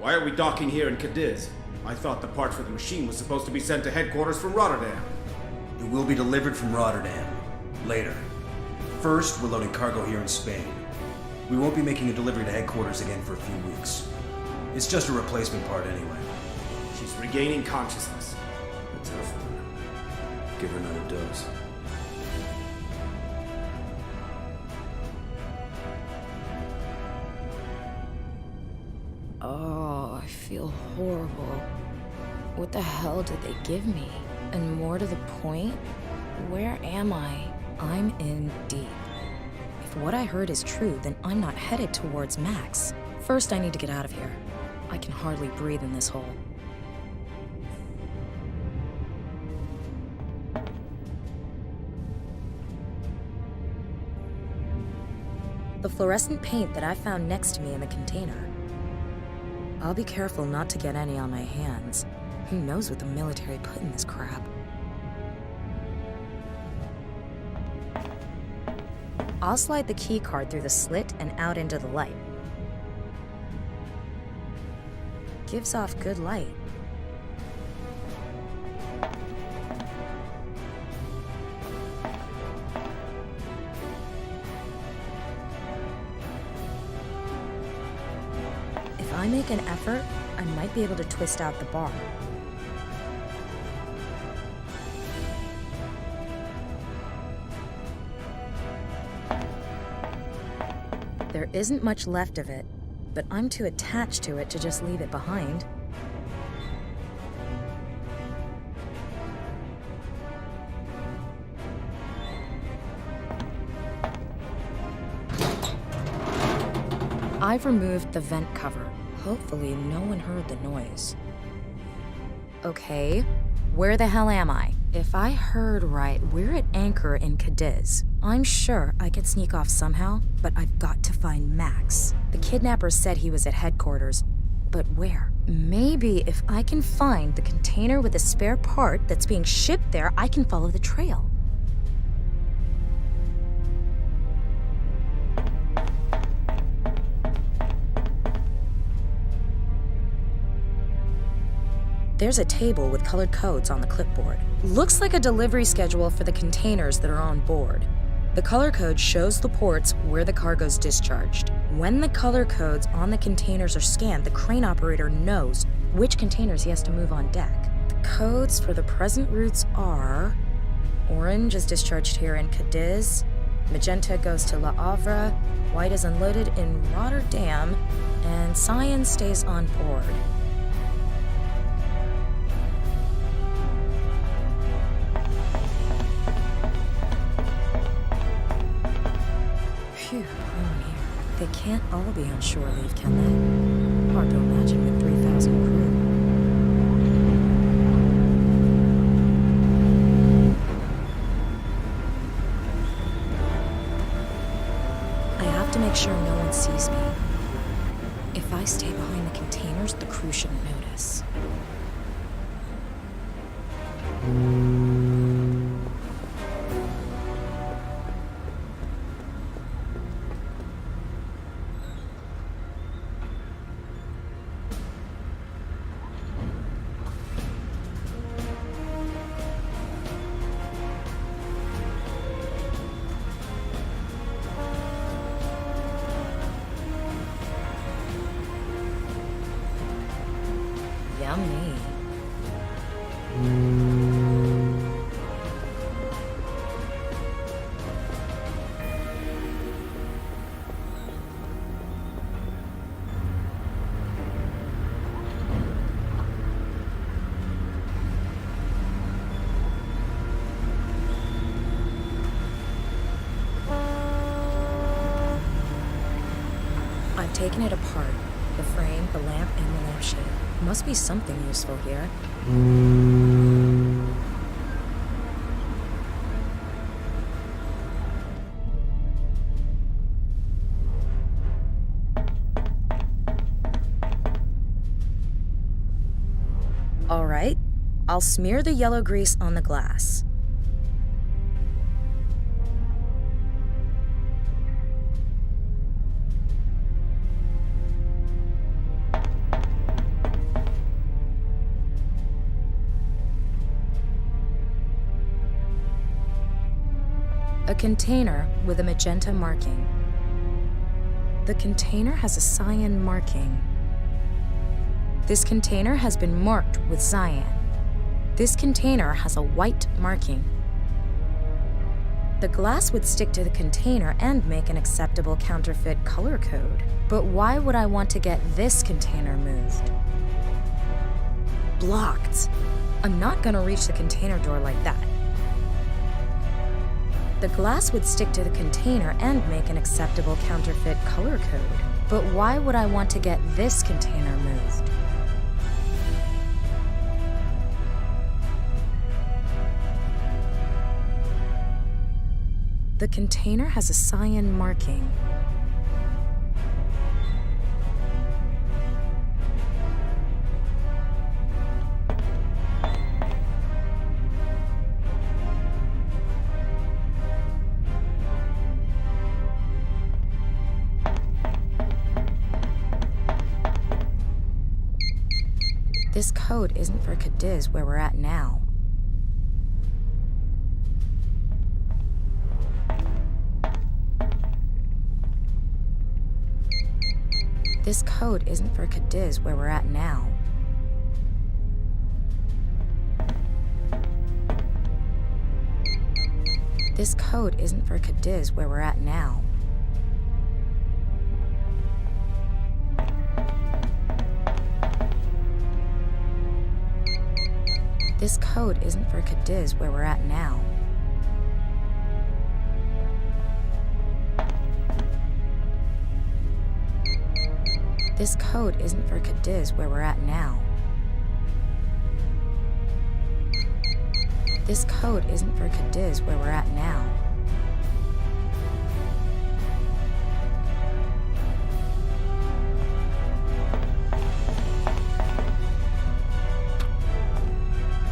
Why are we docking here in Cadiz? I thought the part for the machine was supposed to be sent to headquarters from Rotterdam. It will be delivered from Rotterdam. Later. First, we're loading cargo here in Spain. We won't be making a delivery to headquarters again for a few weeks. It's just a replacement part anyway. She's regaining consciousness. A tough one. Give her another dose. Oh, I feel horrible. What the hell did they give me? And more to the point, where am I? I'm in deep. If what I heard is true, then I'm not headed towards Max. First, I need to get out of here. I can hardly breathe in this hole. The fluorescent paint that I found next to me in the container. I'll be careful not to get any on my hands. Who knows what the military put in this crap? I'll slide the key card through the slit and out into the light. Gives off good light. If I make an effort, I might be able to twist out the bar. There isn't much left of it, but I'm too attached to it to just leave it behind. I've removed the vent cover. Hopefully no one heard the noise. Okay, where the hell am I? If I heard right, we're at anchor in Cadiz. I'm sure I could sneak off somehow, but I've got to find Max. The kidnapper said he was at headquarters, but where? Maybe if I can find the container with a spare part that's being shipped there, I can follow the trail. There's a table with colored codes on the clipboard. Looks like a delivery schedule for the containers that are on board. The color code shows the ports where the cargo's discharged. When the color codes on the containers are scanned, the crane operator knows which containers he has to move on deck. The codes for the present routes are: orange is discharged here in Cadiz, magenta goes to La Havre, white is unloaded in Rotterdam, and cyan stays on board. Phew, I'm here. They can't all be on shore leave, can they? Hard to imagine with 3,000 crew. I have to make sure no one sees me. If I stay behind the containers, the crew shouldn't notice. Yummy. I've taken it apart. The frame, the lamp, and the lampshade. Must be something useful here. All right, I'll smear the yellow grease on the glass. A container with a magenta marking. The container has a cyan marking. This container has been marked with cyan. This container has a white marking. The glass would stick to the container and make an acceptable counterfeit color code. But why would I want to get this container moved? Blocked. I'm not gonna reach the container door like that. The glass would stick to the container and make an acceptable counterfeit color code. But why would I want to get this container moved? The container has a cyan marking. This code isn't for Cadiz where we're at now. This code isn't for Cadiz where we're at now. This code isn't for Cadiz where we're at now. This code isn't for Cadiz where we're at now. This code isn't for Cadiz where we're at now. This code isn't for Cadiz where we're at now.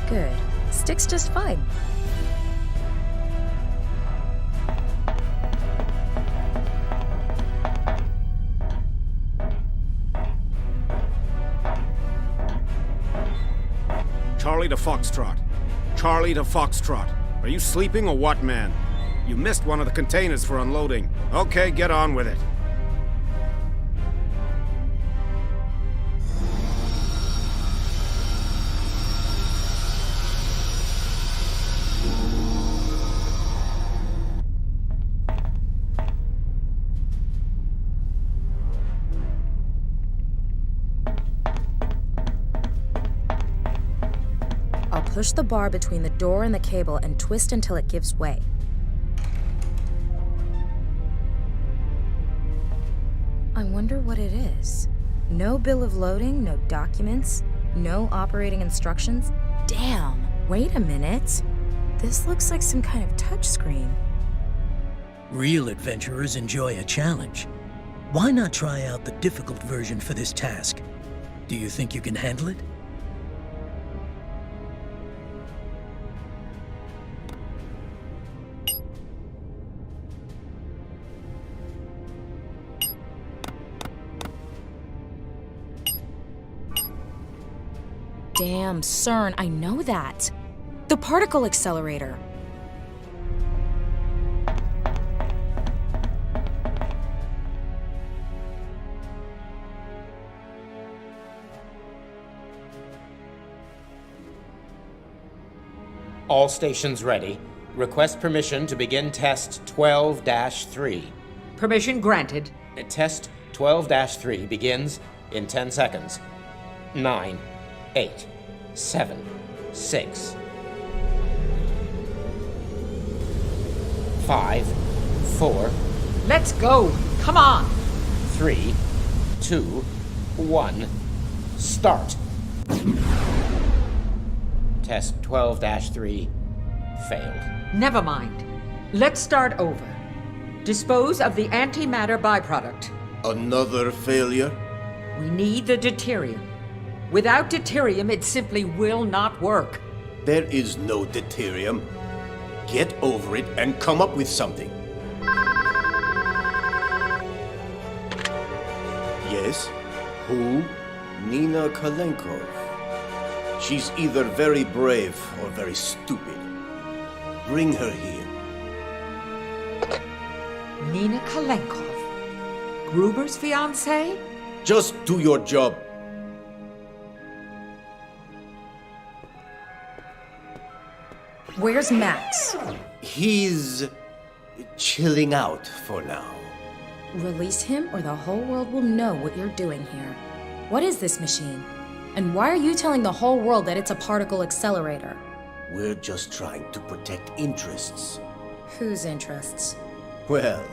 Good. Sticks just fine. Charlie to Foxtrot. Charlie to Foxtrot. Are you sleeping or what, man? You missed one of the containers for unloading. Okay, get on with it. Push the bar between the door and the cable and twist until it gives way. I wonder what it is. No bill of loading, no documents, no operating instructions. Damn! Wait a minute. This looks like some kind of touchscreen. Real adventurers enjoy a challenge. Why not try out the difficult version for this task? Do you think you can handle it? Damn, CERN, I know that. The particle accelerator. All stations ready. Request permission to begin test 12-3. Permission granted. Test 12-3 begins in 10 seconds. 9, 8, 7, 6, 5, 4, Let's go. Come on. 3, 2, 1, start. Test 12-3 failed. Never mind. Let's start over. Dispose of the antimatter byproduct. Another failure? We need the deuterium. Without deuterium, it simply will not work. There is no deuterium. Get over it and come up with something. Yes? Who? Nina Kalenkov. She's either very brave or very stupid. Bring her here. Nina Kalenkov? Gruber's fiancée? Just do your job. Where's Max? He's chilling out for now. Release him or the whole world will know what you're doing here. What is this machine? And why are you telling the whole world that it's a particle accelerator? We're just trying to protect interests. Whose interests? Well,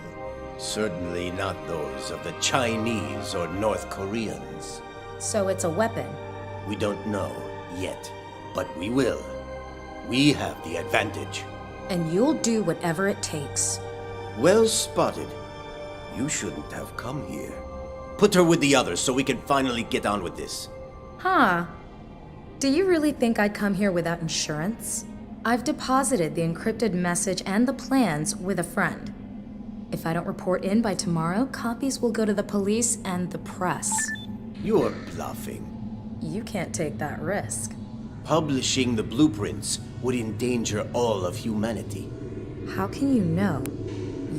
certainly not those of the Chinese or North Koreans. So it's a weapon. We don't know yet, but we will. We have the advantage. And you'll do whatever it takes. Well spotted. You shouldn't have come here. Put her with the others so we can finally get on with this. Huh. Do you really think I'd come here without insurance? I've deposited the encrypted message and the plans with a friend. If I don't report in by tomorrow, copies will go to the police and the press. You're bluffing. You can't take that risk. Publishing the blueprints would endanger all of humanity. How can you know?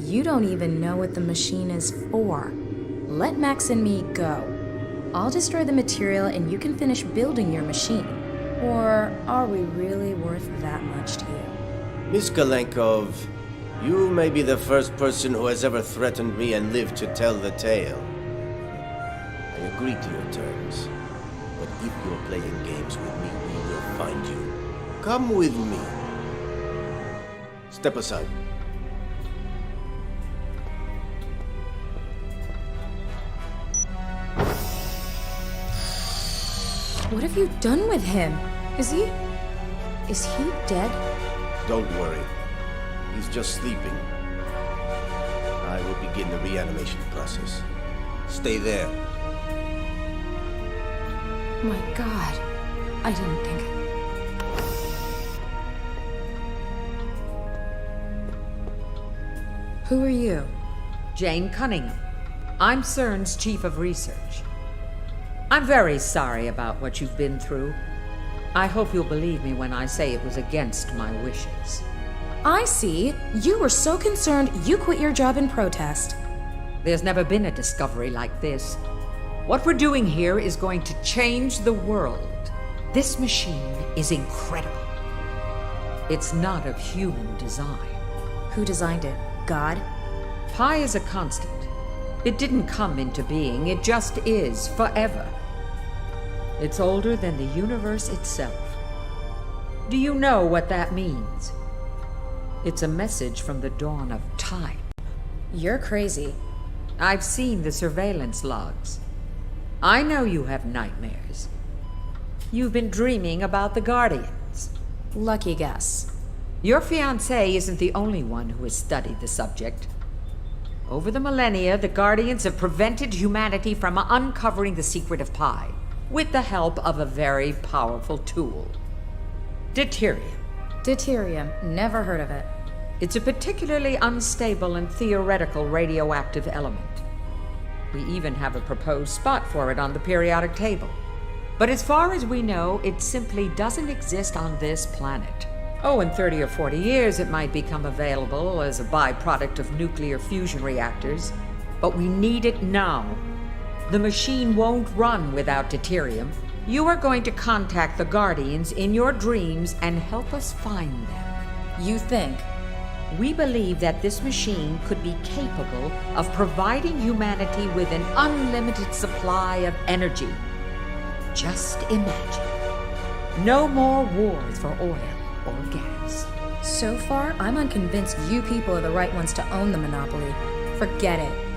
You don't even know what the machine is for. Let Max and me go. I'll destroy the material and you can finish building your machine. Or are we really worth that much to you? Miss Galenkov, you may be the first person who has ever threatened me and lived to tell the tale. I agree to your terms, but if you're playing games with me, we will find you. Come with me. Step aside. What have you done with him? Is he dead? Don't worry. He's just sleeping. I will begin the reanimation process. Stay there. My God, I didn't think. Who are you? Jane Cunningham. I'm CERN's chief of research. I'm very sorry about what you've been through. I hope you'll believe me when I say it was against my wishes. I see. You were so concerned you quit your job in protest. There's never been a discovery like this. What we're doing here is going to change the world. This machine is incredible. It's not of human design. Who designed it? God? Pi is a constant. It didn't come into being, it just is, forever. It's older than the universe itself. Do you know what that means? It's a message from the dawn of time. You're crazy. I've seen the surveillance logs. I know you have nightmares. You've been dreaming about the Guardians. Lucky guess. Your fiancé isn't the only one who has studied the subject. Over the millennia, the Guardians have prevented humanity from uncovering the secret of Pi, with the help of a very powerful tool. Deuterium. Deuterium. Never heard of it. It's a particularly unstable and theoretical radioactive element. We even have a proposed spot for it on the periodic table. But as far as we know, it simply doesn't exist on this planet. Oh, in 30 or 40 years, it might become available as a byproduct of nuclear fusion reactors. But we need it now. The machine won't run without deuterium. You are going to contact the Guardians in your dreams and help us find them. You think? We believe that this machine could be capable of providing humanity with an unlimited supply of energy. Just imagine. No more wars for oil or gas. So far, I'm unconvinced you people are the right ones to own the monopoly. Forget it.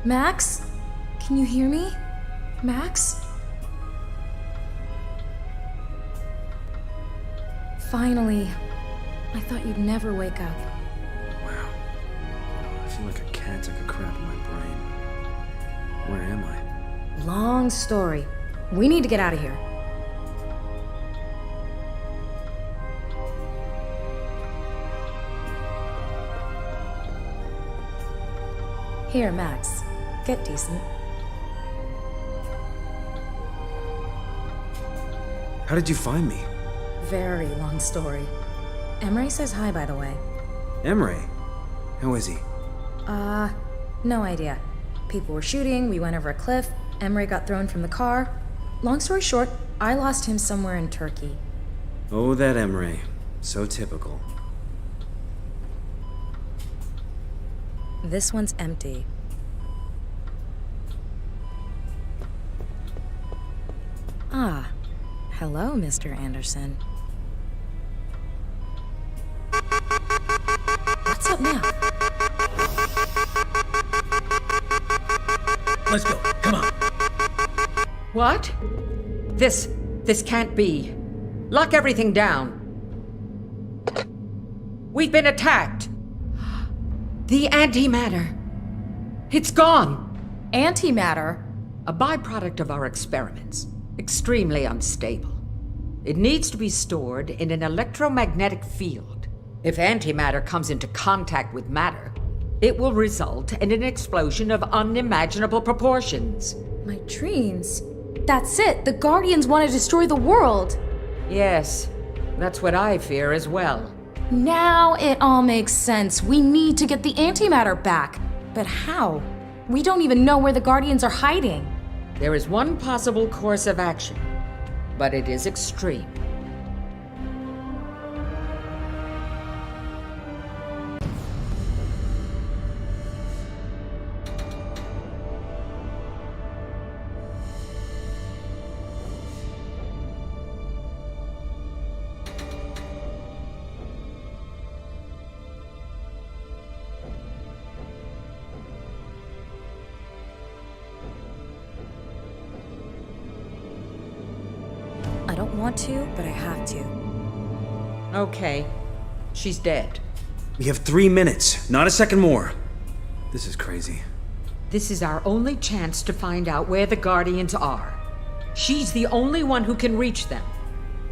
Max? Can you hear me? Max? Finally. I thought you'd never wake up. Wow. I feel like a cat took a crap in my brain. Where am I? Long story. We need to get out of here. Here, Max. Get decent. How did you find me? Very long story. Emre says hi, by the way. Emre? How is he? No idea. People were shooting, we went over a cliff, Emre got thrown from the car. Long story short, I lost him somewhere in Turkey. Oh, that Emre. So typical. This one's empty. Ah, hello, Mr. Anderson. What's up now? Let's go. Come on. What? This can't be. Lock everything down. We've been attacked. The antimatter. It's gone. Antimatter? A byproduct of our experiments. Extremely unstable. It needs to be stored in an electromagnetic field. If antimatter comes into contact with matter, it will result in an explosion of unimaginable proportions. My dreams. That's it. The Guardians want to destroy the world. Yes, that's what I fear as well. Now it all makes sense. We need to get the antimatter back. But how? We don't even know where the Guardians are hiding. There is one possible course of action, but it is extreme. I don't want to, but I have to. Okay, she's dead. We have 3 minutes, not a second more. This is crazy. This is our only chance to find out where the Guardians are. She's the only one who can reach them.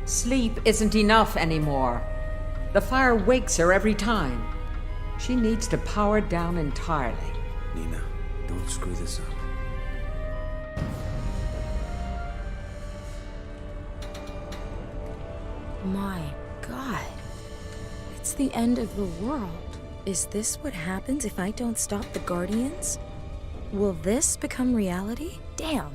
Sleep isn't enough anymore. The fire wakes her every time. She needs to power down entirely. Nina, don't screw this up. My God. It's the end of the world. Is this what happens if I don't stop the Guardians? Will this become reality? Damn.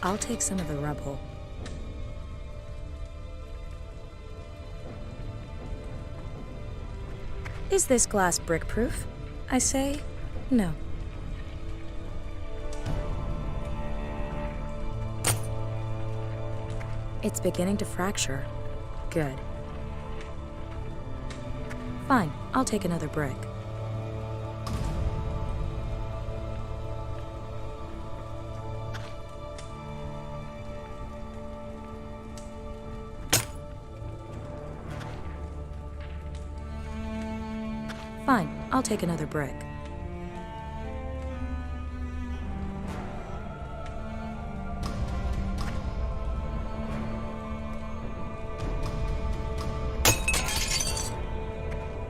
I'll take some of the rubble. Is this glass brick-proof? I say, no. It's beginning to fracture. Good. Fine, I'll take another brick. Fine, I'll take another brick.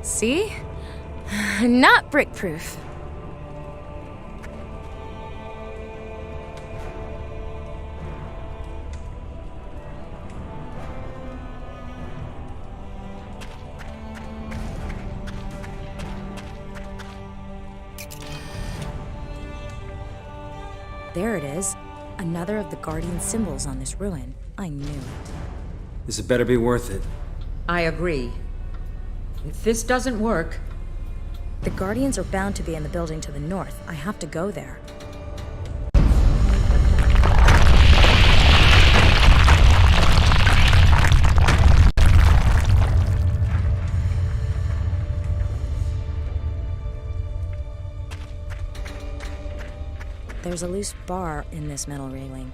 See? Not brick-proof. There it is. Another of the Guardian symbols on this ruin. I knew it. This had better be worth it. I agree. If this doesn't work... The Guardians are bound to be in the building to the north. I have to go there. There's a loose bar in this metal railing.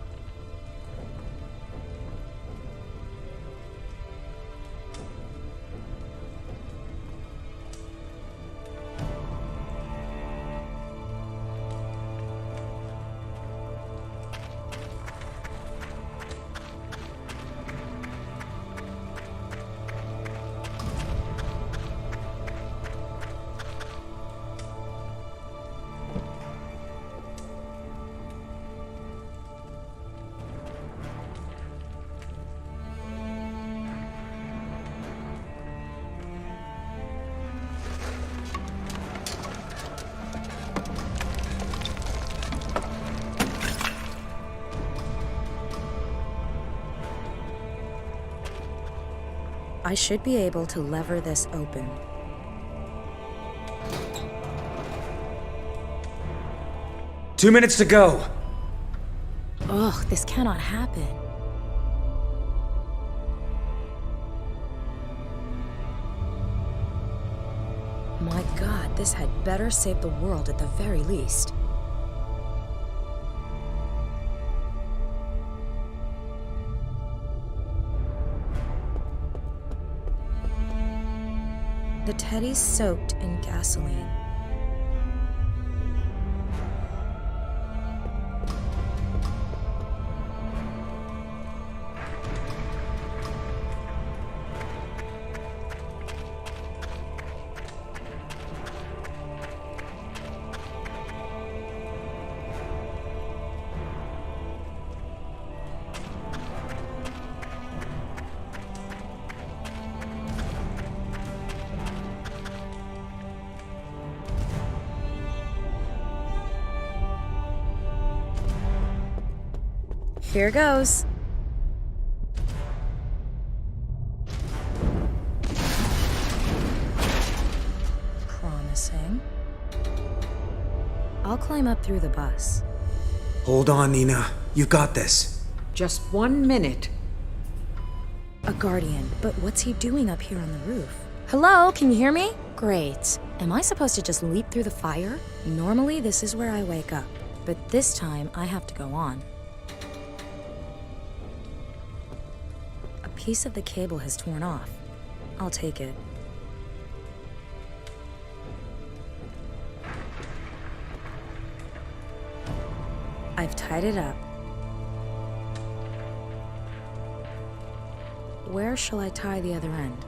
I should be able to lever this open. Two minutes to go. Ugh, this cannot happen. My God, this had better save the world at the very least. The teddy's soaked in gasoline. Here goes. Promising. I'll climb up through the bus. Hold on, Nina. You got this. Just 1 minute. A guardian, but what's he doing up here on the roof? Hello, can you hear me? Great. Am I supposed to just leap through the fire? Normally, this is where I wake up, but this time I have to go on. A piece of the cable has torn off. I'll take it. I've tied it up. Where shall I tie the other end?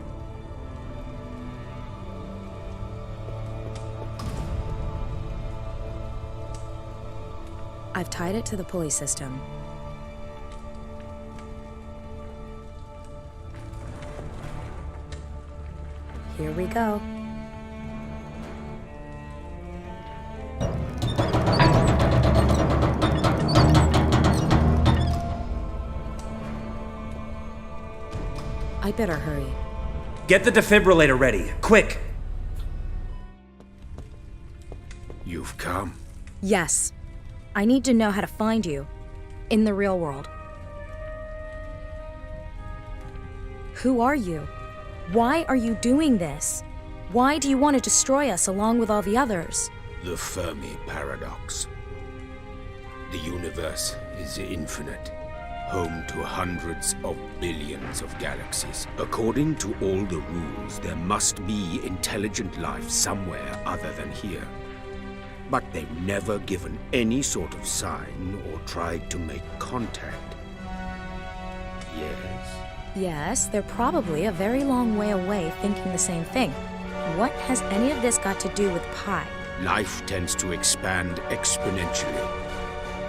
I've tied it to the pulley system. Here we go. I better hurry. Get the defibrillator ready, quick! You've come? Yes. I need to know how to find you. In the real world. Who are you? Why are you doing this? Why do you want to destroy us along with all the others? The Fermi paradox. The universe is infinite, home to hundreds of billions of galaxies. According to all the rules, there must be intelligent life somewhere other than here. But they've never given any sort of sign or tried to make contact. Yes? Yes, they're probably a very long way away thinking the same thing. What has any of this got to do with pi? Life tends to expand exponentially.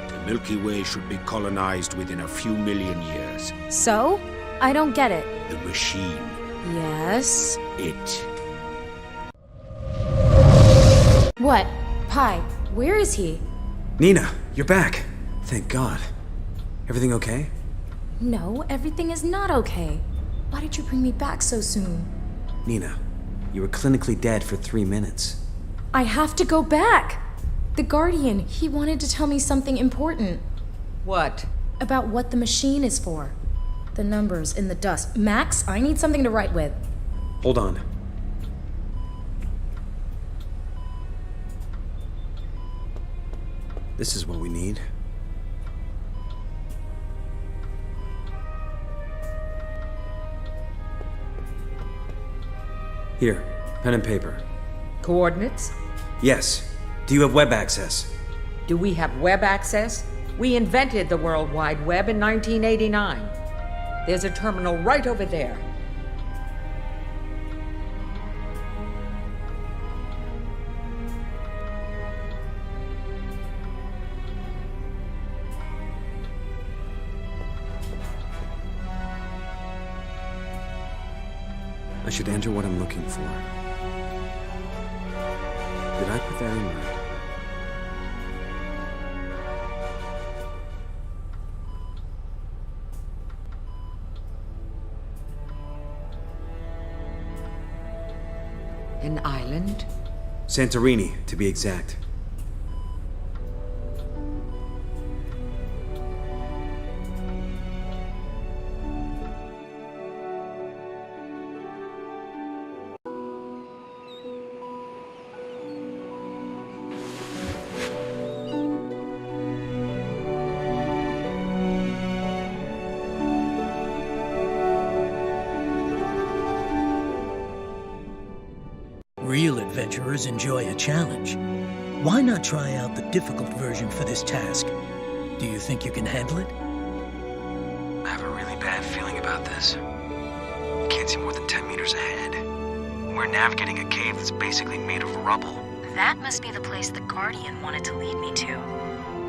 The Milky Way should be colonized within a few million years. So? I don't get it. The machine. Yes? It. What? Pi, where is he? Nina, you're back. Thank God. Everything okay? No, everything is not okay. Why did you bring me back so soon? Nina, you were clinically dead for 3 minutes. I have to go back! The Guardian, he wanted to tell me something important. What? About what the machine is for. The numbers in the dust. Max, I need something to write with. Hold on. This is what we need. Here, pen and paper. Coordinates? Yes. Do you have web access? Do we have web access? We invented the World Wide Web in 1989. There's a terminal right over there. I should enter what I'm looking for. Did I put that in right? An island? Santorini, to be exact. Real adventurers enjoy a challenge. Why not try out the difficult version for this task? Do you think you can handle it? I have a really bad feeling about this. I can't see more than 10 meters ahead. We're navigating a cave that's basically made of rubble. That must be the place the Guardian wanted to lead me to.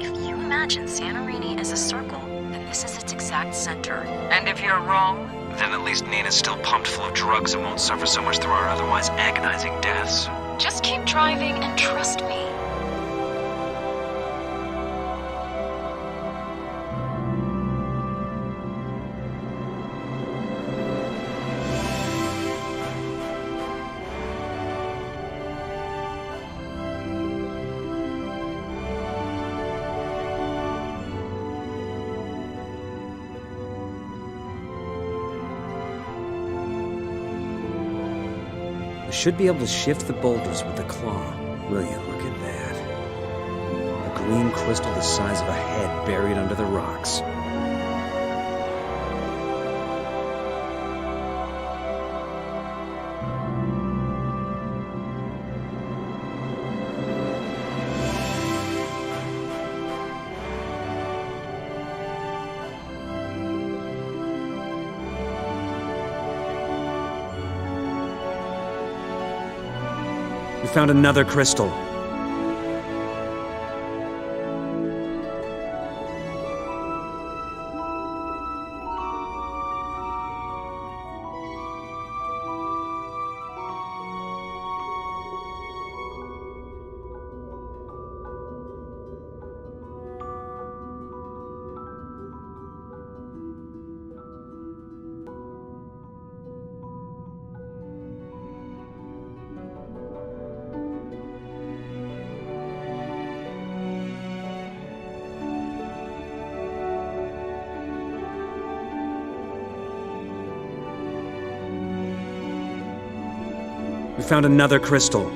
If you imagine Santorini as a circle, then this is its exact center. And if you're wrong? Then at least Nina's still pumped full of drugs and won't suffer so much through our otherwise agonizing deaths. Just keep driving and trust me. Should be able to shift the boulders with the claw. Will you? Look at that. A green crystal the size of a head buried under the rocks. We found another crystal. We found another crystal.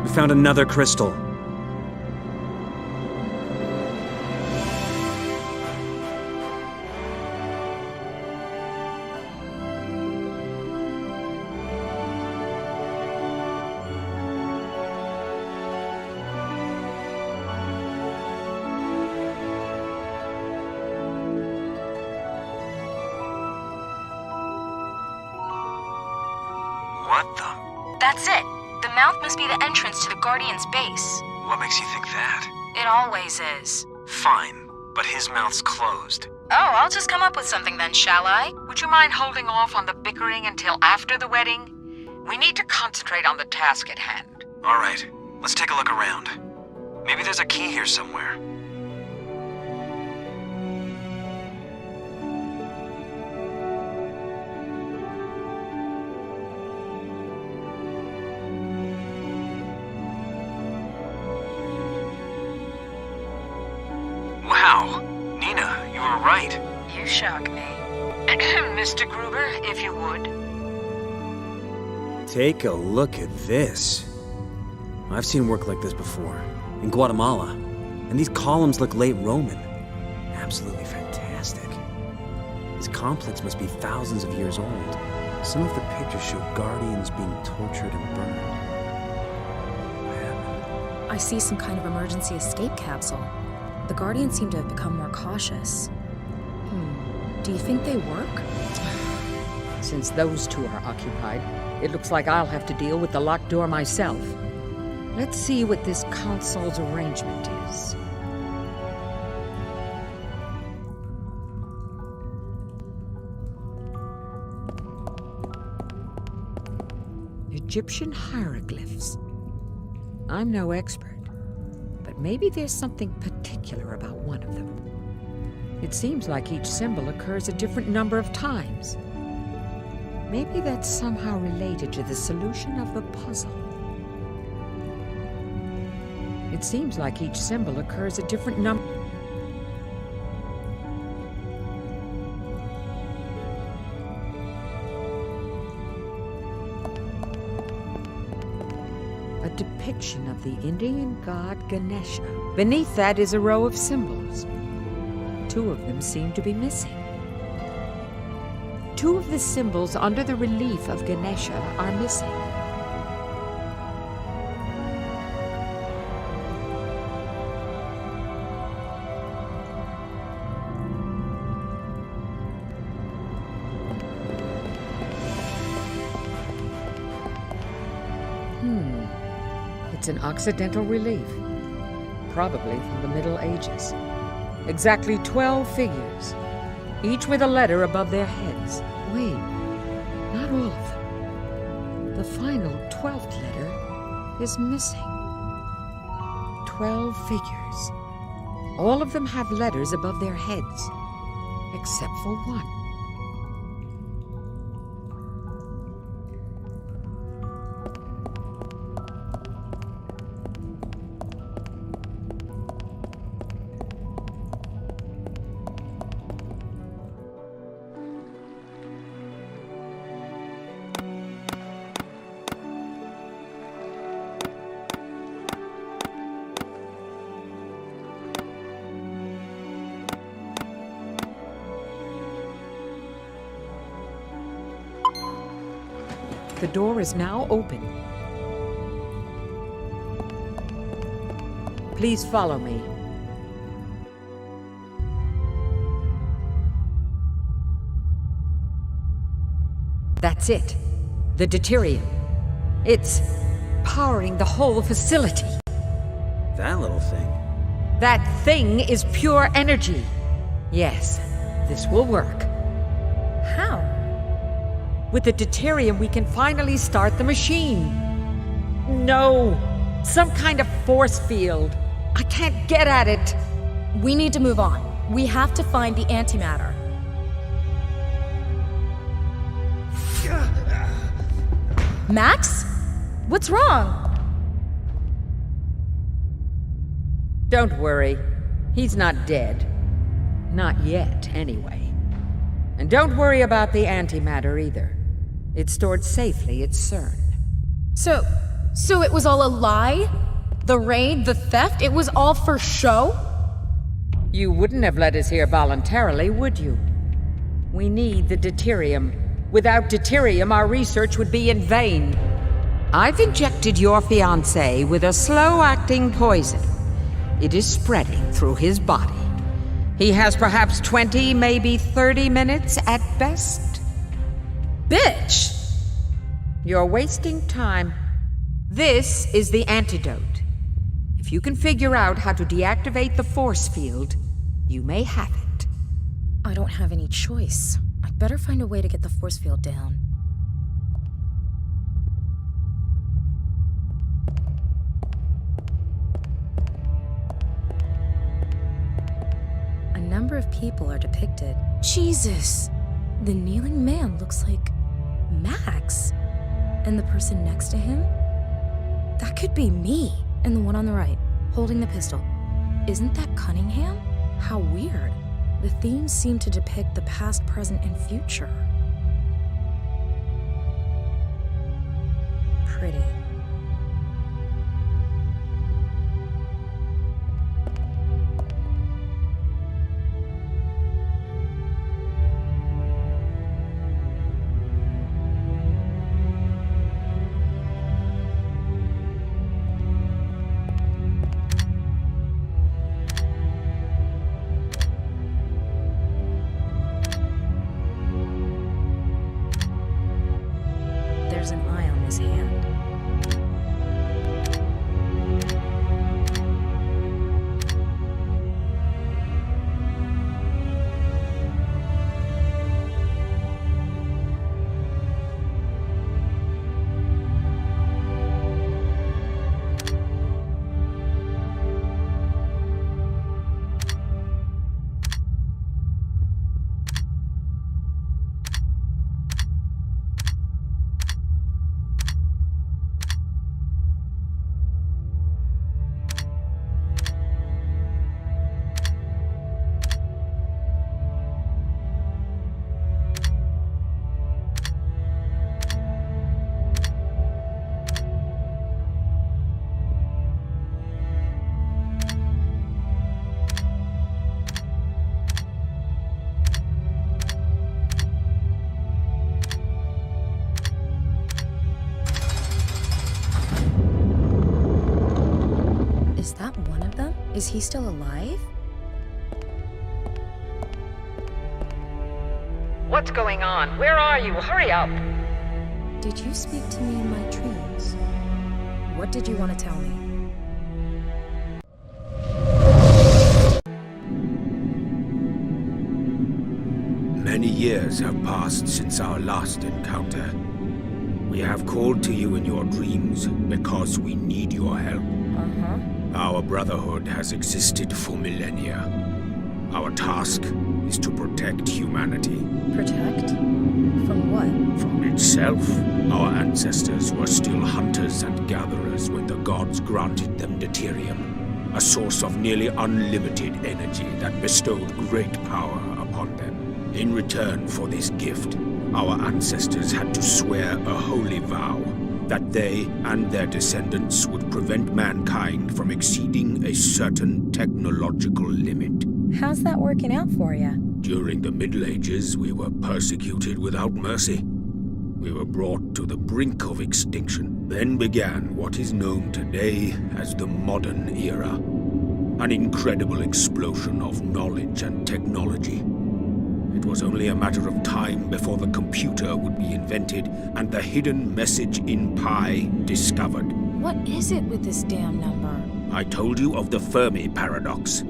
We found another crystal. What the? That's it. The mouth must be the entrance to the Guardian's base. What makes you think that? It always is. Fine, but his mouth's closed. Oh, I'll just come up with something then, shall I? Would you mind holding off on the bickering until after the wedding? We need to concentrate on the task at hand. All right, let's take a look around. Maybe there's a key here somewhere. Wow, Nina, you were right. You shock me. Mr. Gruber, if you would. Take a look at this. I've seen work like this before, in Guatemala, and these columns look late Roman. Absolutely fantastic. This complex must be thousands of years old. Some of the pictures show guardians being tortured and burned. What happened? I see some kind of emergency escape capsule. The Guardians seem to have become more cautious. Do you think they work? Since those two are occupied, It looks like I'll have to deal with the locked door myself. Let's see what this console's arrangement is. Egyptian hieroglyphs. I'm no expert, but maybe there's something particular about one of them. It seems like each symbol occurs a different number of times. Maybe that's somehow related to the solution of the puzzle. It seems like each symbol occurs a different number. A depiction of the Indian god Ganesha. Beneath that is a row of symbols. Two of them seem to be missing. Two of the symbols under the relief of Ganesha are missing. It's an Occidental relief, probably from the Middle Ages. Exactly 12 figures, each with a letter above their heads. Wait, not all of them. The final 12th letter is missing. 12 figures. All of them have letters above their heads, except for one. The door is now open. Please follow me. That's it. The deuterium. It's powering the whole facility. That little thing. That thing is pure energy. Yes, this will work. How? With the deuterium, we can finally start the machine. No! Some kind of force field. I can't get at it. We need to move on. We have to find the antimatter. Max? What's wrong? Don't worry. He's not dead. Not yet, anyway. And don't worry about the antimatter either. It's stored safely at CERN. So it was all a lie? The raid, the theft, it was all for show? You wouldn't have let us here voluntarily, would you? We need the deuterium. Without deuterium, our research would be in vain. I've injected your fiancé with a slow-acting poison. It is spreading through his body. He has perhaps 20, maybe 30 minutes at best. Bitch! You're wasting time. This is the antidote. If you can figure out how to deactivate the force field, you may have it. I don't have any choice. I'd better find a way to get the force field down. A number of people are depicted. Jesus! The kneeling man looks like Max. And the person next to him? That could be me. And the one on the right, holding the pistol. Isn't that Cunningham? How weird. The themes seem to depict the past, present, and future. Pretty. There's an Is he still alive? What's going on? Where are you? Hurry up! Did you speak to me in my dreams? What did you want to tell me? Many years have passed since our last encounter. We have called to you in your dreams because we need your help. Our brotherhood has existed for millennia. Our task is to protect humanity. Protect? From what? From itself. Our ancestors were still hunters and gatherers when the gods granted them deuterium, a source of nearly unlimited energy that bestowed great power upon them. In return for this gift, our ancestors had to swear a holy vow that they and their descendants would prevent mankind from exceeding a certain technological limit. How's that working out for you? During the Middle Ages, we were persecuted without mercy. We were brought to the brink of extinction. Then began what is known today as the modern era. An incredible explosion of knowledge and technology. It was only a matter of time before the computer would be invented and the hidden message in pi discovered. What is it with this damn number? I told you of the Fermi paradox.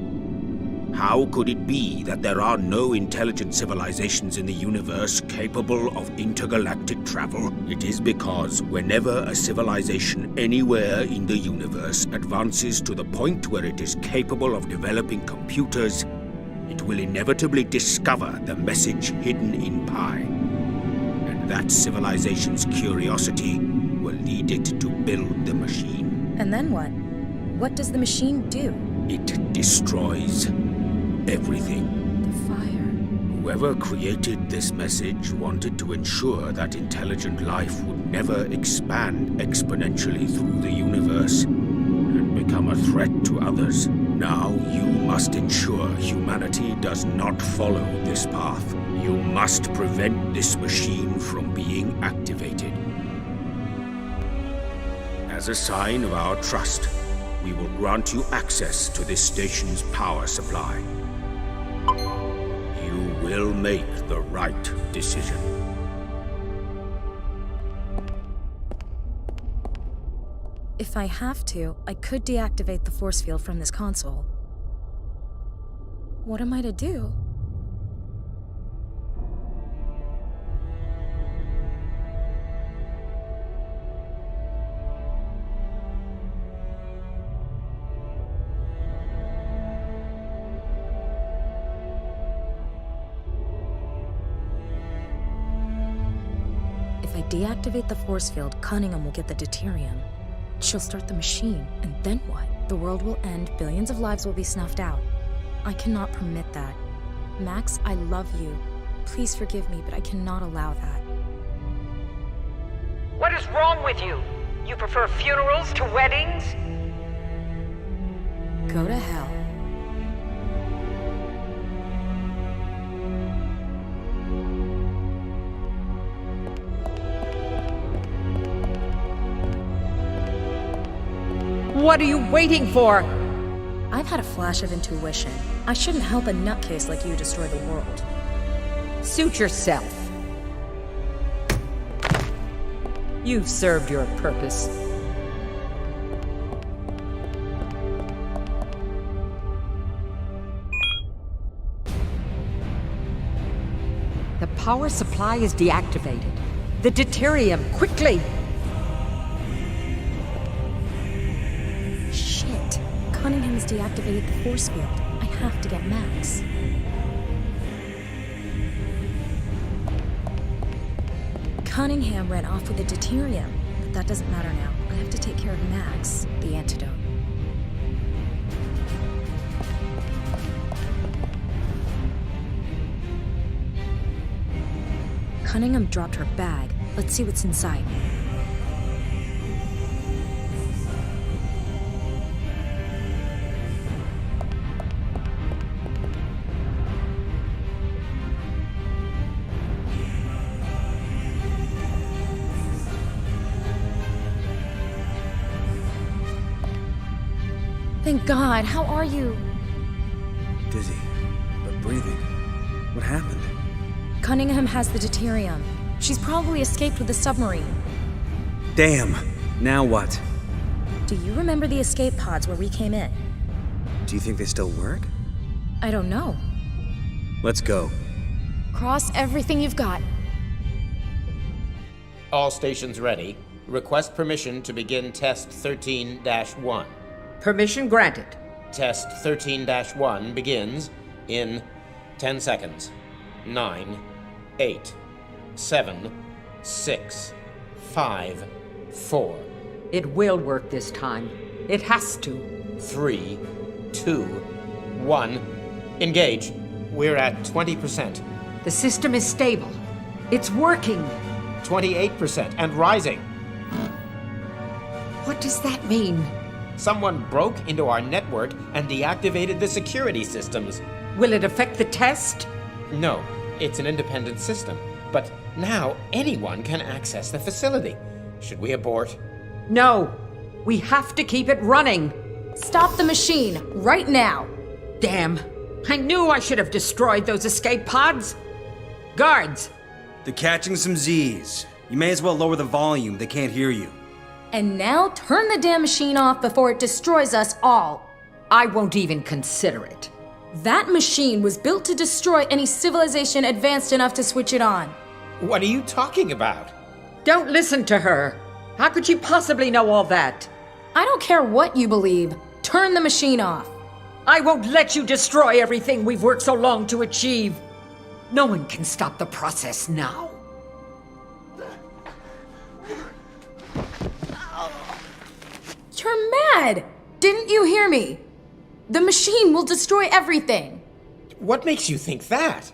How could it be that there are no intelligent civilizations in the universe capable of intergalactic travel? It is because whenever a civilization anywhere in the universe advances to the point where it is capable of developing computers, it will inevitably discover the message hidden in pi. And that civilization's curiosity will lead it to build the machine. And then what? What does the machine do? It destroys everything. The fire. Whoever created this message wanted to ensure that intelligent life would never expand exponentially through the universe and become a threat to others. Now you must ensure humanity does not follow this path. You must prevent this machine from being activated. As a sign of our trust, we will grant you access to this station's power supply. You will make the right decision. If I have to, I could deactivate the force field from this console. What am I to do? If I deactivate the force field, Cunningham will get the deuterium. She'll start the machine, and then what? The world will end, billions of lives will be snuffed out. I cannot permit that. Max, I love you. Please forgive me, but I cannot allow that. What is wrong with you? You prefer funerals to weddings? Go to hell. What are you waiting for? I've had a flash of intuition. I shouldn't help a nutcase like you destroy the world. Suit yourself. You've served your purpose. The power supply is deactivated. The deuterium, quickly! Shit. Cunningham has deactivated the force field. I have to get Max. Cunningham ran off with the deuterium, but that doesn't matter now. I have to take care of Max, the antidote. Cunningham dropped her bag. Let's see what's inside. Thank God. How are you? Dizzy, but breathing. What happened? Cunningham has the deuterium. She's probably escaped with the submarine. Damn. Now what? Do you remember the escape pods where we came in? Do you think they still work? I don't know. Let's go. Cross everything you've got. All stations ready. Request permission to begin Test 13-1. Permission granted. Test 13-1 begins in 10 seconds. 9, 8, 7, 6, 5, 4. It will work this time. It has to. 3, 2, 1. Engage. We're at 20%, The system is stable. It's working. 28%, and rising. What does that mean? Someone broke into our network and deactivated the security systems. Will it affect the test? No, it's an independent system. But now anyone can access the facility. Should we abort? No. We have to keep it running. Stop the machine, right now. Damn. I knew I should have destroyed those escape pods. Guards! They're catching some Z's. You may as well lower the volume. They can't hear you. And now turn the damn machine off before it destroys us all. I won't even consider it. That machine was built to destroy any civilization advanced enough to switch it on. What are you talking about? Don't listen to her. How could she possibly know all that? I don't care what you believe. Turn the machine off. I won't let you destroy everything we've worked so long to achieve. No one can stop the process now. You're mad! Didn't you hear me? The machine will destroy everything. What makes you think that?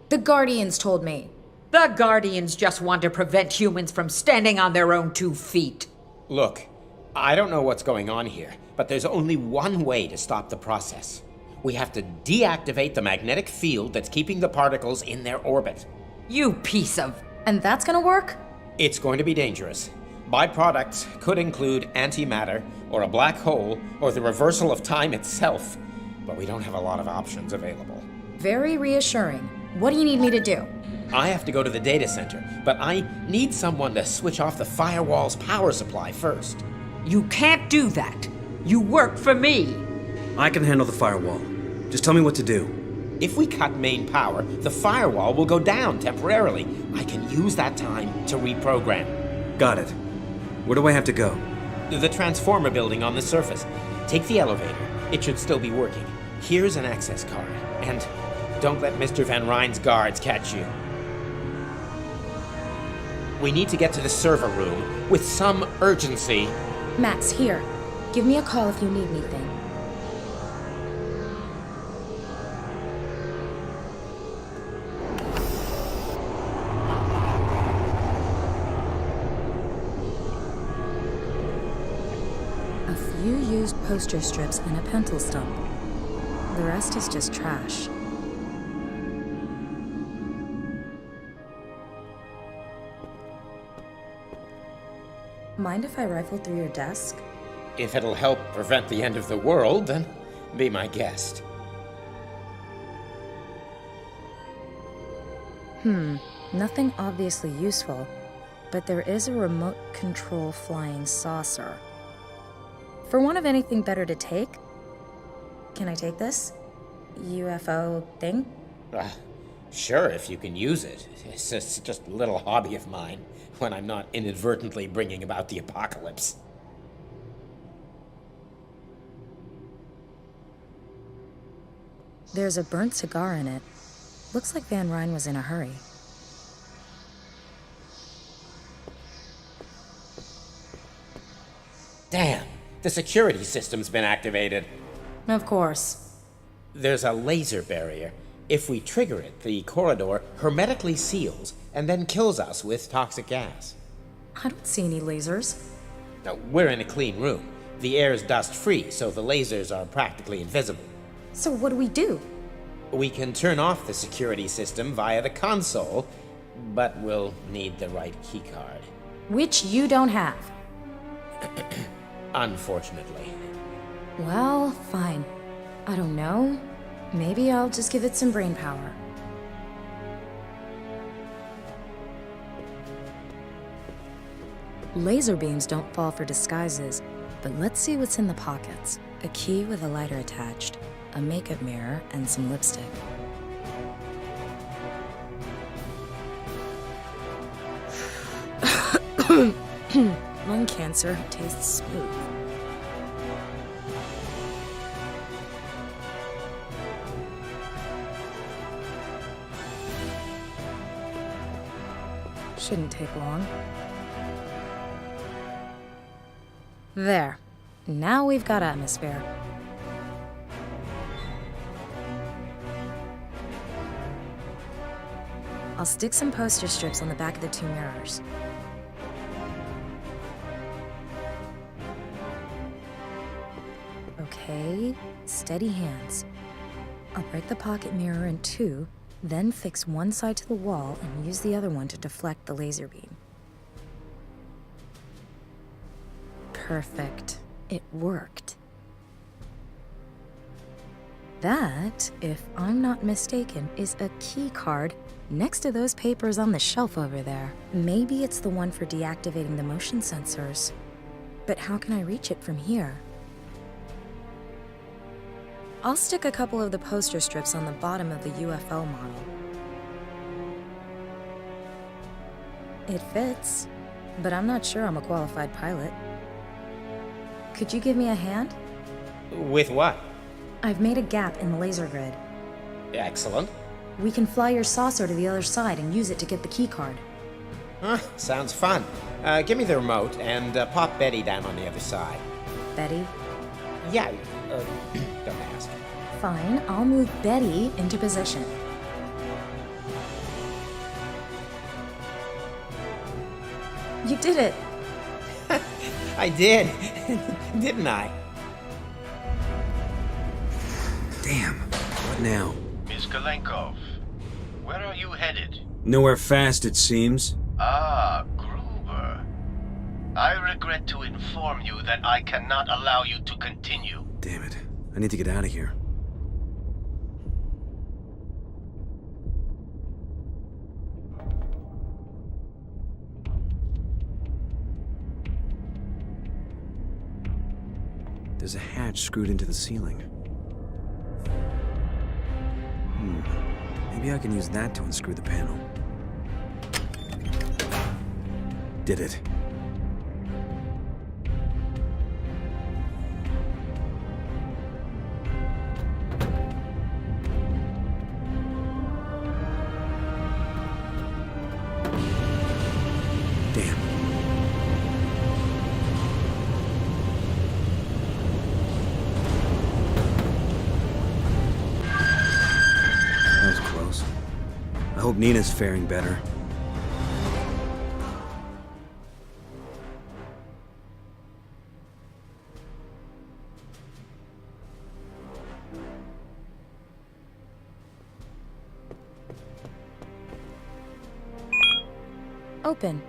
The Guardians told me. The Guardians just want to prevent humans from standing on their own 2 feet. Look, I don't know what's going on here, but there's only one way to stop the process. We have to deactivate the magnetic field that's keeping the particles in their orbit. You piece of... And that's gonna work? It's going to be dangerous. Byproducts could include antimatter, or a black hole, or the reversal of time itself. But we don't have a lot of options available. Very reassuring. What do you need me to do? I have to go to the data center, but I need someone to switch off the firewall's power supply first. You can't do that. You work for me. I can handle the firewall. Just tell me what to do. If we cut main power, the firewall will go down temporarily. I can use that time to reprogram. Got it. Where do I have to go? The transformer building on the surface. Take the elevator. It should still be working. Here's an access card. And don't let Mr. Van Ryn's guards catch you. We need to get to the server room with some urgency. Max, here. Give me a call if you need anything. A few used poster strips and a pencil stump. The rest is just trash. Mind if I rifle through your desk? If it'll help prevent the end of the world, then be my guest. Nothing obviously useful, but there is a remote control flying saucer. For want of anything better to take, can I take this? UFO thing? Sure, if you can use it. It's just a little hobby of mine when I'm not inadvertently bringing about the apocalypse. There's a burnt cigar in it. Looks like Van Ryn was in a hurry. Damn, the security system's been activated. Of course. There's a laser barrier. If we trigger it, the corridor hermetically seals and then kills us with toxic gas. I don't see any lasers. Now, we're in a clean room. The air's dust-free, so the lasers are practically invisible. So what do we do? We can turn off the security system via the console, but we'll need the right keycard. Which you don't have. Unfortunately. Well, fine. I don't know. Maybe I'll just give it some brain power. Laser beams don't fall for disguises, but let's see what's in the pockets. A key with a lighter attached, a makeup mirror, and some lipstick. Lung cancer tastes smooth. Shouldn't take long. There. Now we've got atmosphere. I'll stick some poster strips on the back of the two mirrors. Okay, steady hands. I'll break the pocket mirror in two, then fix one side to the wall and use the other one to deflect the laser beam. Perfect. It worked. That, if I'm not mistaken, is a key card next to those papers on the shelf over there. Maybe it's the one for deactivating the motion sensors. But how can I reach it from here? I'll stick a couple of the poster strips on the bottom of the UFO model. It fits, but I'm not sure I'm a qualified pilot. Could you give me a hand? With what? I've made a gap in the laser grid. Excellent. We can fly your saucer to the other side and use it to get the key card. Huh, sounds fun. Give me the remote and pop Betty down on the other side. Betty? Yeah, don't ask. Fine, I'll move Betty into position. You did it! I did, didn't I? Damn. What now? Miss Kalenkov, where are you headed? Nowhere fast, it seems. Ah, Gruber. I regret to inform you that I cannot allow you to continue. Damn it. I need to get out of here. There's a hatch screwed into the ceiling. Maybe I can use that to unscrew the panel. Did it. Damn. That was close. I hope Nina's faring better. Open.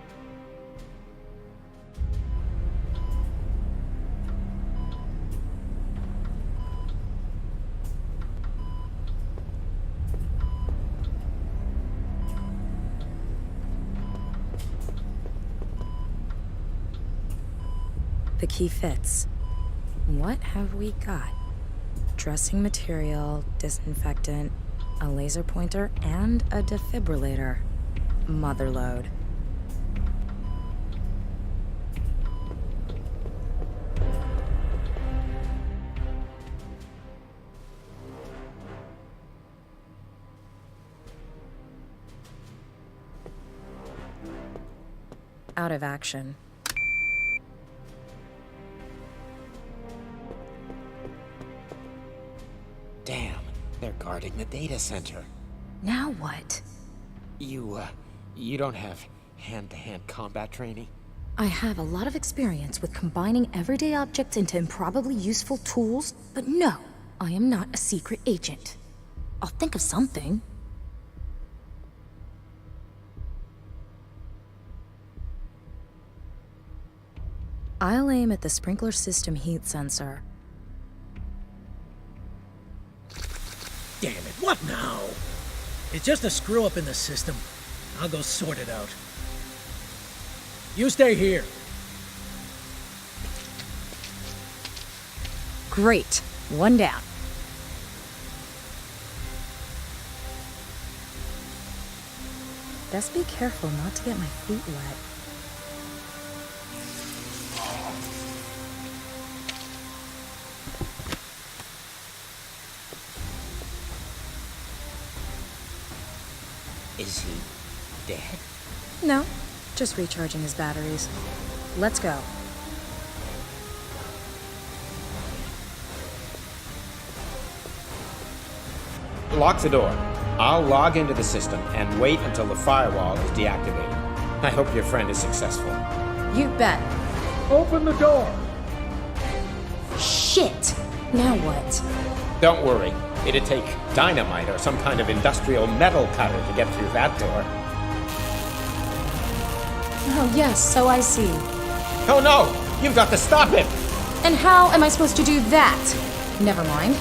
The key fits. What have we got? Dressing material, disinfectant, a laser pointer, and a defibrillator. Motherload. Out of action. Damn, they're guarding the data center. Now what? You don't have hand-to-hand combat training? I have a lot of experience with combining everyday objects into improbably useful tools, but no, I am not a secret agent. I'll think of something. I'll aim at the sprinkler system heat sensor. damn it, what now? It's just a screw-up in the system. I'll go sort it out. You stay here. Great. One down. Best be careful not to get my feet wet. Is he dead? No, just recharging his batteries. Let's go. Lock the door. I'll log into the system and wait until the firewall is deactivated. I hope your friend is successful. You bet. Open the door. Shit! Now what? Don't worry. It'd take dynamite or some kind of industrial metal cutter to get through that door. Oh, yes, so I see. Oh no! You've got to stop him! And how am I supposed to do that? Never mind.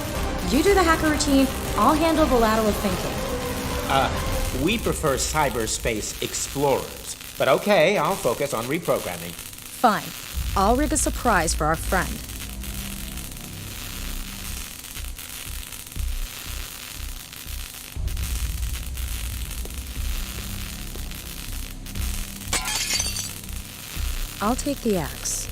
You do the hacker routine, I'll handle the lateral thinking. We prefer cyberspace explorers. But okay, I'll focus on reprogramming. Fine. I'll rig a surprise for our friend. I'll take the axe.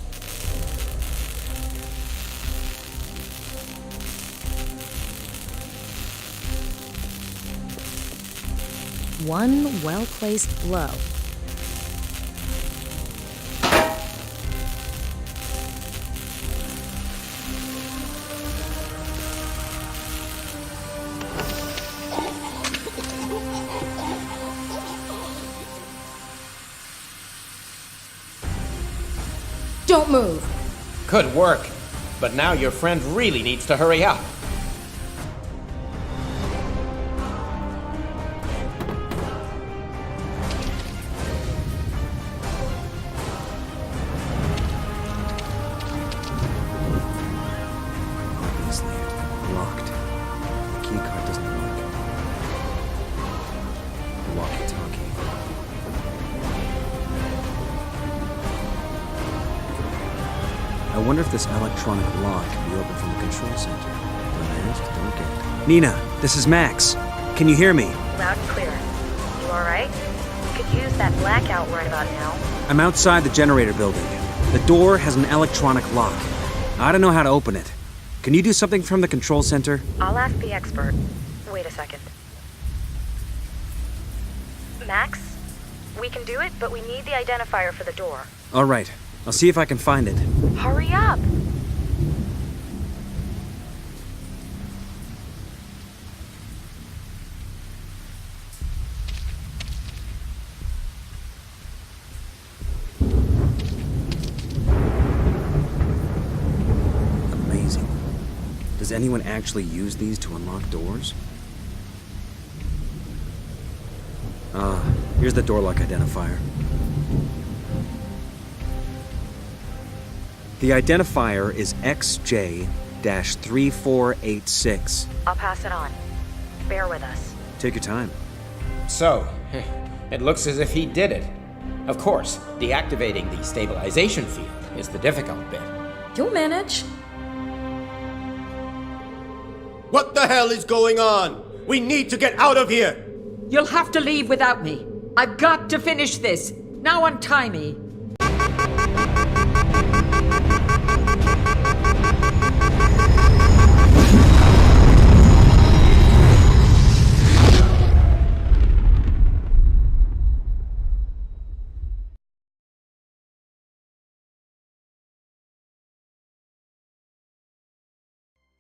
One well-placed blow. Don't move! Good work. But now your friend really needs to hurry up. Obviously, locked. The key card doesn't work. The walkie-talkie. I wonder if this electronic lock can be opened from the control center. Don't ask, don't get. Nina, this is Max. Can you hear me? Loud and clear. You alright? We could use that blackout right about now. I'm outside the generator building. The door has an electronic lock. I don't know how to open it. Can you do something from the control center? I'll ask the expert. Wait a second. Max? We can do it, but we need the identifier for the door. All right. I'll see if I can find it. Hurry up! Amazing. Does anyone actually use these to unlock doors? Here's the door lock identifier. The identifier is XJ-3486. I'll pass it on. Bear with us. Take your time. So, it looks as if he did it. Of course, deactivating the stabilization field is the difficult bit. You'll manage. What the hell is going on? We need to get out of here! You'll have to leave without me. I've got to finish this. Now untie me.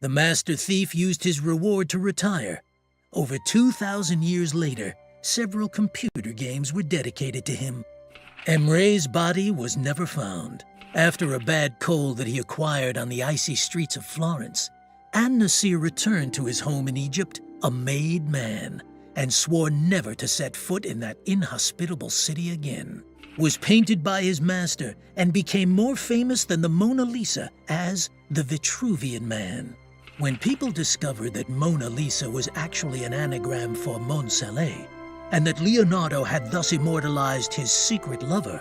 The master thief used his reward to retire. Over 2,000 years later, several computer games were dedicated to him. Emre's body was never found. After a bad cold that he acquired on the icy streets of Florence, An-Nasir returned to his home in Egypt, a made man, and swore never to set foot in that inhospitable city again. Was painted by his master and became more famous than the Mona Lisa as the Vitruvian Man. When people discovered that Mona Lisa was actually an anagram for Mon Soleil, and that Leonardo had thus immortalized his secret lover,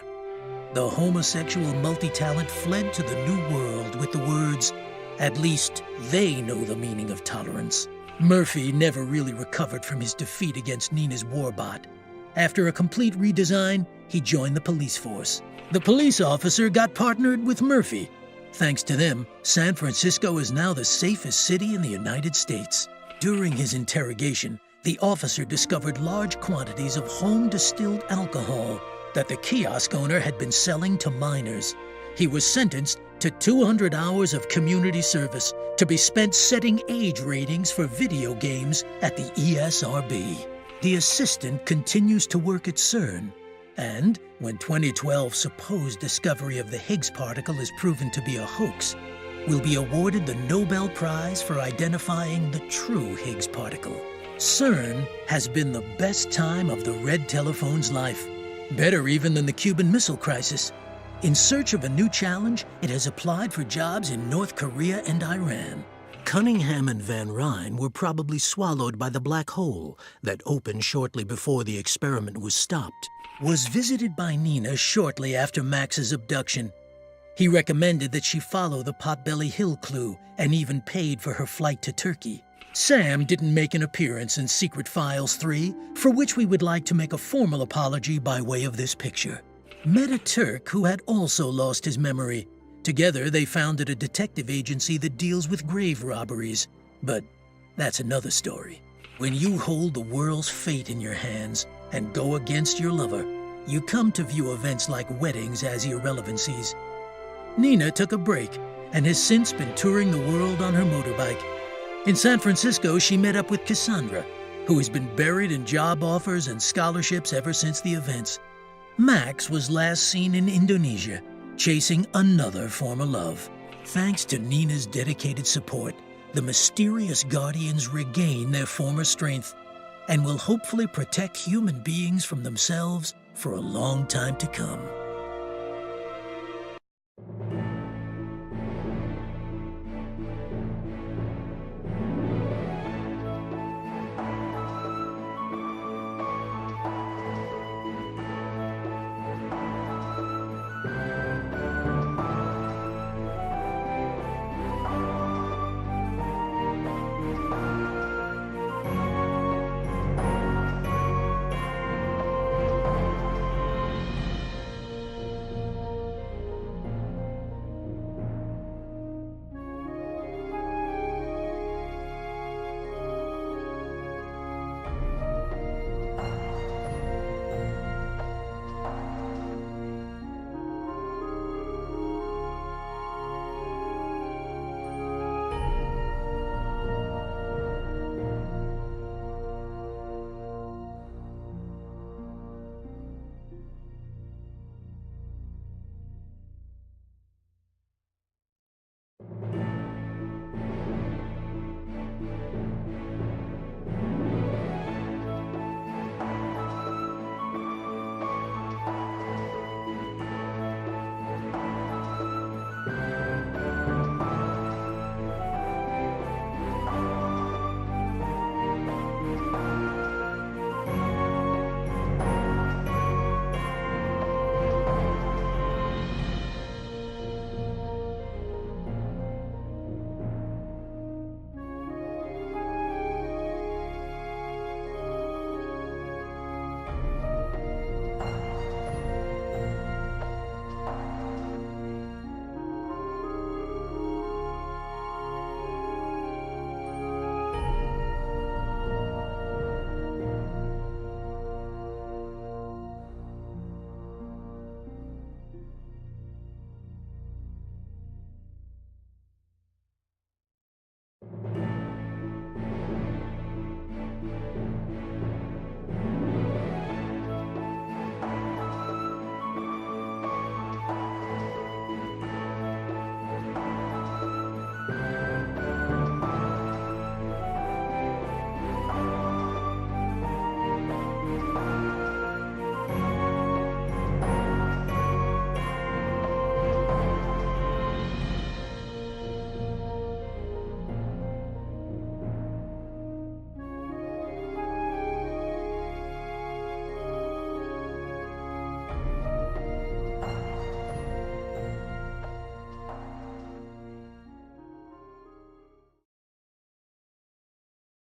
the homosexual multi-talent fled to the New World with the words, "At least they know the meaning of tolerance." Murphy never really recovered from his defeat against Nina's warbot. After a complete redesign, he joined the police force. The police officer got partnered with Murphy. Thanks to them, San Francisco is now the safest city in the United States. During his interrogation, the officer discovered large quantities of home-distilled alcohol that the kiosk owner had been selling to minors. He was sentenced to 200 hours of community service to be spent setting age ratings for video games at the ESRB. The assistant continues to work at CERN, and when 2012's supposed discovery of the Higgs particle is proven to be a hoax, will be awarded the Nobel Prize for identifying the true Higgs particle. CERN has been the best time of the red telephone's life, better even than the Cuban Missile Crisis. In search of a new challenge, it has applied for jobs in North Korea and Iran. Cunningham and Van Ryn were probably swallowed by the black hole that opened shortly before the experiment was stopped. Was visited by Nina shortly after Max's abduction. He recommended that she follow the Potbelly Hill clue and even paid for her flight to Turkey. Sam didn't make an appearance in Secret Files 3, for which we would like to make a formal apology by way of this picture. Met a Turk who had also lost his memory. Together, they founded a detective agency that deals with grave robberies. But that's another story. When you hold the world's fate in your hands and go against your lover, you come to view events like weddings as irrelevancies. Nina took a break and has since been touring the world on her motorbike. In San Francisco, she met up with Cassandra, who has been buried in job offers and scholarships ever since the events. Max was last seen in Indonesia, chasing another former love. Thanks to Nina's dedicated support, the mysterious guardians regain their former strength and will hopefully protect human beings from themselves for a long time to come.